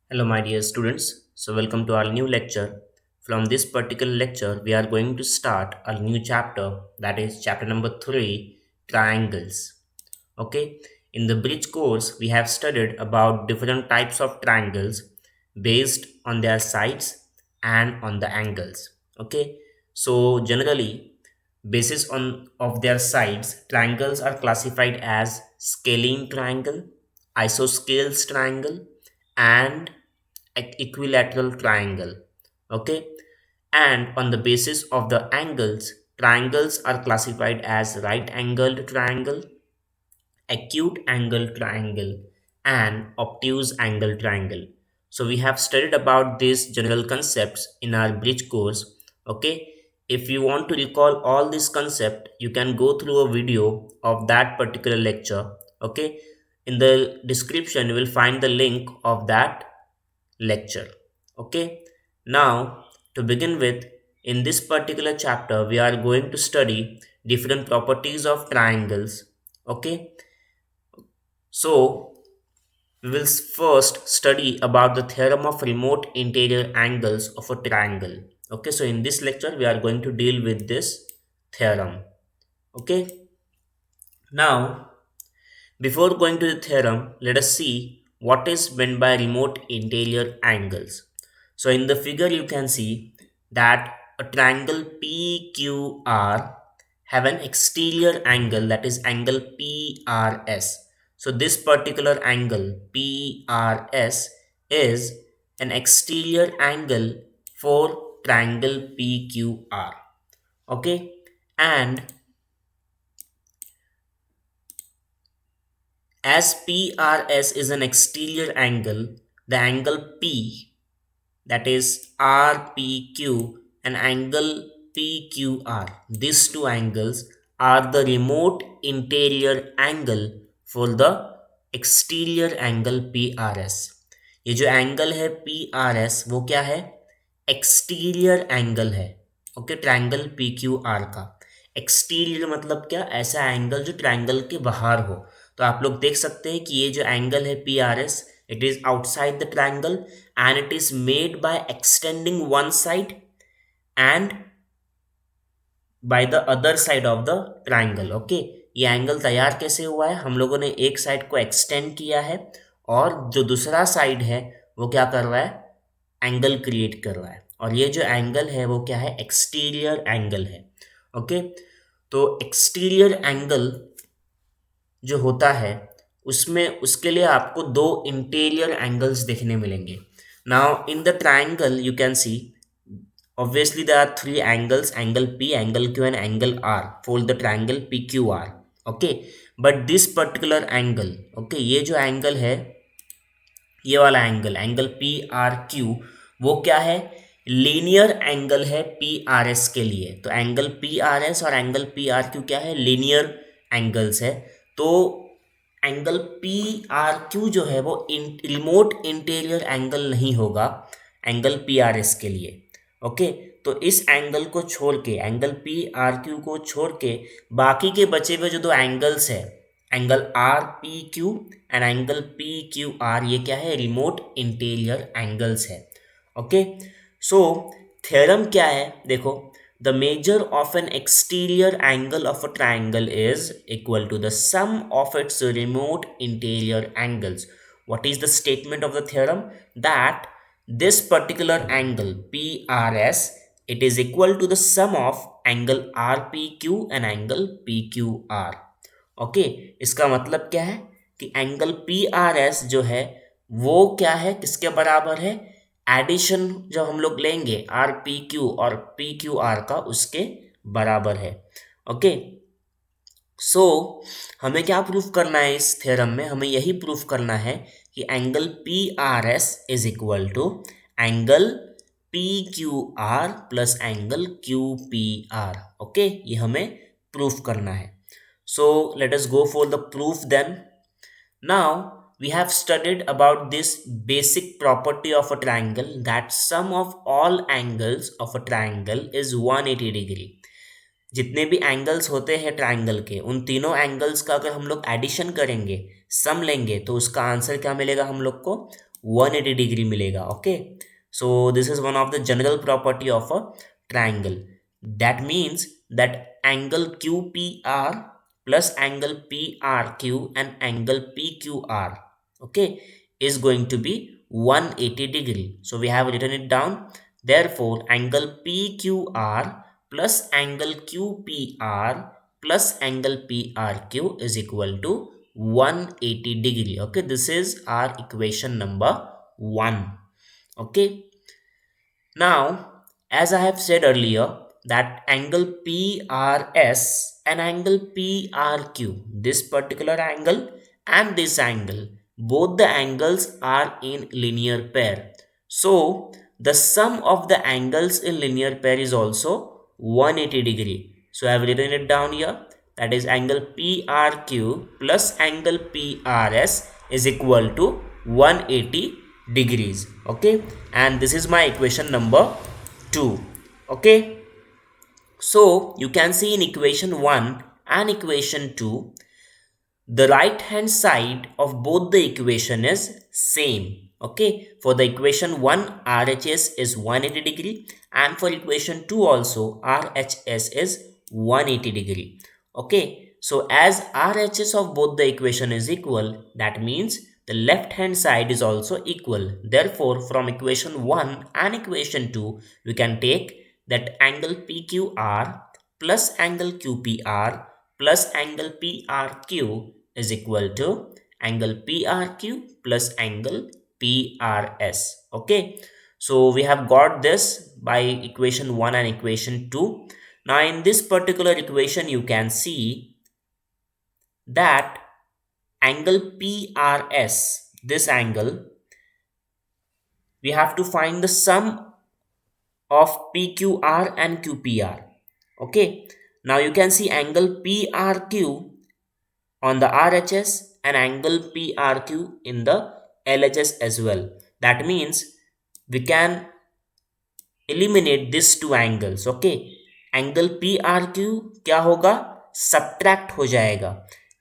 Hello, my dear students. So, welcome to our new lecture. From this particular lecture, we are going to start a new chapter, that is chapter number 3, triangles. Okay, in the bridge course, we have studied about different types of triangles based on their sides and on the angles. Okay, so generally, basis on of their sides, triangles are classified as scalene triangle, isosceles triangle, and equilateral triangle. Okay, and on the basis of the angles, triangles are classified as right angled triangle, acute angle triangle, and obtuse angle triangle. So we have studied about these general concepts in our bridge course. Okay, if you want to recall all this concept, you can go through a video of that particular lecture. Okay, in the description you will find the link of that lecture. Okay, now to begin with, in this particular chapter we are going to study different properties of triangles. Okay, so we will first study about the theorem of remote interior angles of a triangle. Okay, so in this lecture we are going to deal with this theorem. Okay, now before going to the theorem, let us see what is meant by remote interior angles. So in the figure you can see that a triangle PQR have an exterior angle, that is angle PRS. So this particular angle PRS is an exterior angle for triangle PQR. Okay, and as PRS is an exterior angle, the angle P, that is RPQ, and angle PQR, these two angles are the remote interior angle for the exterior angle PRS. ये जो angle है PRS वो क्या है? Exterior angle है. Okay, triangle PQR का exterior मतलब क्या? ऐसा एंगल जो ट्रायंगल के बाहर हो. तो आप लोग देख सकते हैं कि ये जो एंगल है PRS, it is outside the triangle and it is made by extending one side and by the other side of the triangle. Okay, ये एंगल तैयार कैसे हुआ है? हम लोगों ने एक साइड को एक्सटेंड किया है और जो दूसरा साइड है वो क्या कर रहा है? एंगल क्रिएट कर रहा है. और ये जो एंगल है वो क्या है? एक्सटीरियर एंगल है. ओके, तो एक्सटीरियर एंगल जो होता है उसमें उसके लिए आपको दो इंटीरियर एंगल्स देखने मिलेंगे. Now in the triangle you can see obviously there are three angles, angle P, angle Q and angle R for the triangle PQR. okay, but this particular angle, okay, ये जो angle है, ये वाला angle angle PRQ वो क्या है? Linear angle है PRS के लिए. तो एंगल PRS और एंगल PRQ क्या है? लीनियर एंगल्स है. तो एंगल PRQ जो है वो रिमोट इंटीरियर एंगल नहीं होगा एंगल PRS के लिए. ओके, तो इस एंगल को छोड़ के, एंगल PRQ को छोड़ के बाकी के बचे हुए जो दो एंगल्स है, angle RPQ and angle PQR, ये क्या है? रिमोट इंटीरियर एंगल्स है. ओके, सो थ्योरम क्या है? देखो, the measure of an exterior angle of a triangle is equal to the sum of its remote interior angles. What is the statement of the theorem? That this particular angle PRS, it is equal to the sum of angle RPQ and angle PQR. Okay, इसका मतलब क्या है कि angle PRS जो है वो क्या है? किसके बराबर है? एडिशन जो हम लोग लेंगे RPQ और PQR का, उसके बराबर है. ओके, सो हमें क्या प्रूफ करना है इस थ्योरम में? हमें यही प्रूफ करना है कि angle PRS is equal to angle PQR plus angle QPR. Okay, ये हमें प्रूफ करना है. So let us go for the proof then. Now we have studied about this basic property of a triangle, that sum of all angles of a triangle is 180 degree. जितने भी angles होते हैं triangle के, उन तीनों angles का अगर हम लोग एडिशन करेंगे, सम लेंगे, तो उसका आंसर क्या मिलेगा हम लोग को? 180 डिग्री मिलेगा. Okay, so this is one of the general property of a triangle. That means that angle QPR plus angle PRQ and angle PQR, okay, is going to be 180 degree. So we have written it down. Therefore angle PQR plus angle QPR plus angle PRQ is equal to 180 degree. Okay, this is our equation number 1. Okay, now, as I have said earlier, that angle PRS and angle PRQ, this particular angle and this angle, both the angles are in linear pair. So, the sum of the angles in linear pair is also 180 degree. So, I have written it down here. That is angle PRQ plus angle PRS is equal to 180 degrees. Okay, and this is my equation number 2. Okay, so you can see in equation 1 and equation 2, the right hand side of both the equation is same. Okay, for the equation 1 RHS is 180 degree and for equation 2 also RHS is 180 degree. Okay, so as RHS of both the equation is equal, that means the left hand side is also equal. Therefore from equation 1 and equation 2 we can take that angle PQR plus angle QPR plus angle PRQ is equal to angle PRQ plus angle PRS. Okay, so we have got this by equation 1 and equation 2. Now in this particular equation you can see that angle PRS, this angle, we have to find the sum of PQR and QPR. Okay, now you can see angle PRQ on the RHS and angle PRQ in the LHS as well. That means we can eliminate these two angles. Okay, angle P R Q क्या होगा, subtract हो जाएगा.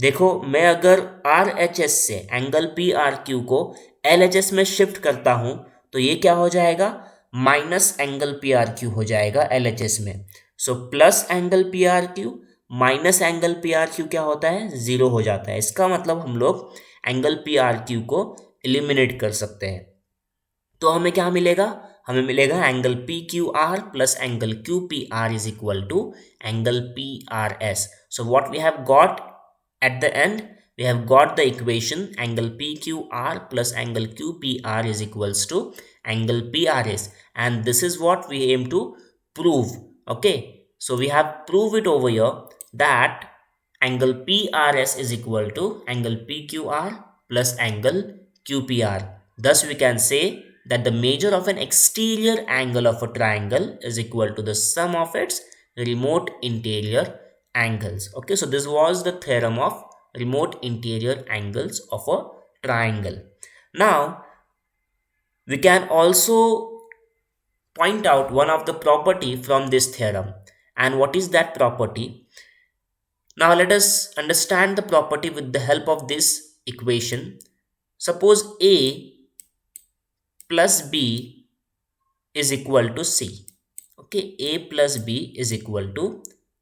देखो मैं अगर R H S से angle P R Q को L H S में शिफ्ट करता हूं तो ये क्या हो जाएगा, minus angle P R Q हो जाएगा एल एच एस में. So plus angle P R Q minus angle P R Q क्या होता है, जीरो हो जाता है. इसका मतलब हम लोग एंगल पी आर क्यू को एलिमिनेट कर सकते हैं. तो हमें क्या मिलेगा, हमें मिलेगा angle P Q R plus angle Q P R is equal to angle P R S. So what we have got at the end, we have got the equation angle PQR plus angle QPR is equals to angle PRS, and this is what we aim to prove. Okay, so we have proved it over here that angle PRS is equal to angle PQR plus angle QPR. Thus we can say that the measure of an exterior angle of a triangle is equal to the sum of its remote interior angles. Okay, so this was the theorem of remote interior angles of a triangle. Now we can also point out one of the property from this theorem. And what is that property? Now let us understand the property with the help of this equation. Suppose A plus B is equal to C. Okay, A plus B is equal to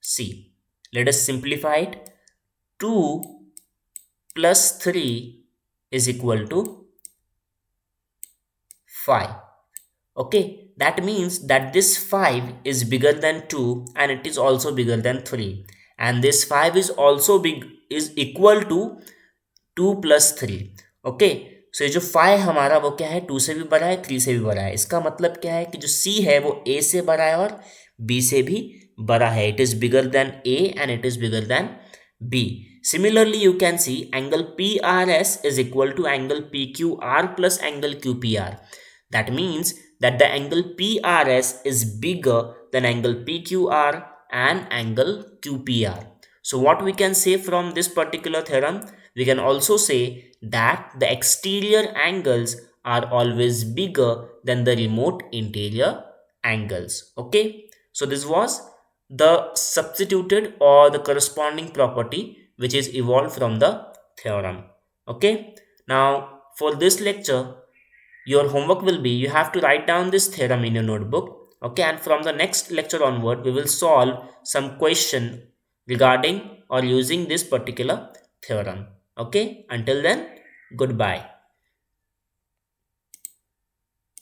C. Let us simplify it. 2 plus 3 is equal to 5. Okay, that means that this 5 is bigger than 2 and it is also bigger than 3. And this 5 is also is equal to 2 plus 3. Okay, so ये जो 5 हमारा वो क्या है, 2 से भी बड़ा है, 3 से भी बड़ा है. इसका मतलब क्या है कि जो C है वो A से बड़ा है और B से भी बड़ा है. It is bigger than A and it is bigger than B. Similarly, you can see angle PRS is equal to angle PQR plus angle QPR. That means that the angle PRS is bigger than angle PQR and angle QPR. So what we can say from this particular theorem? We can also say that the exterior angles are always bigger than the remote interior angles. Okay, so this was the substituted or the corresponding property which is evolved from the theorem. Okay, now for this lecture your homework will be you have to write down this theorem in your notebook. Okay, and from the next lecture onward we will solve some question regarding or using this particular theorem. Okay, until then, goodbye.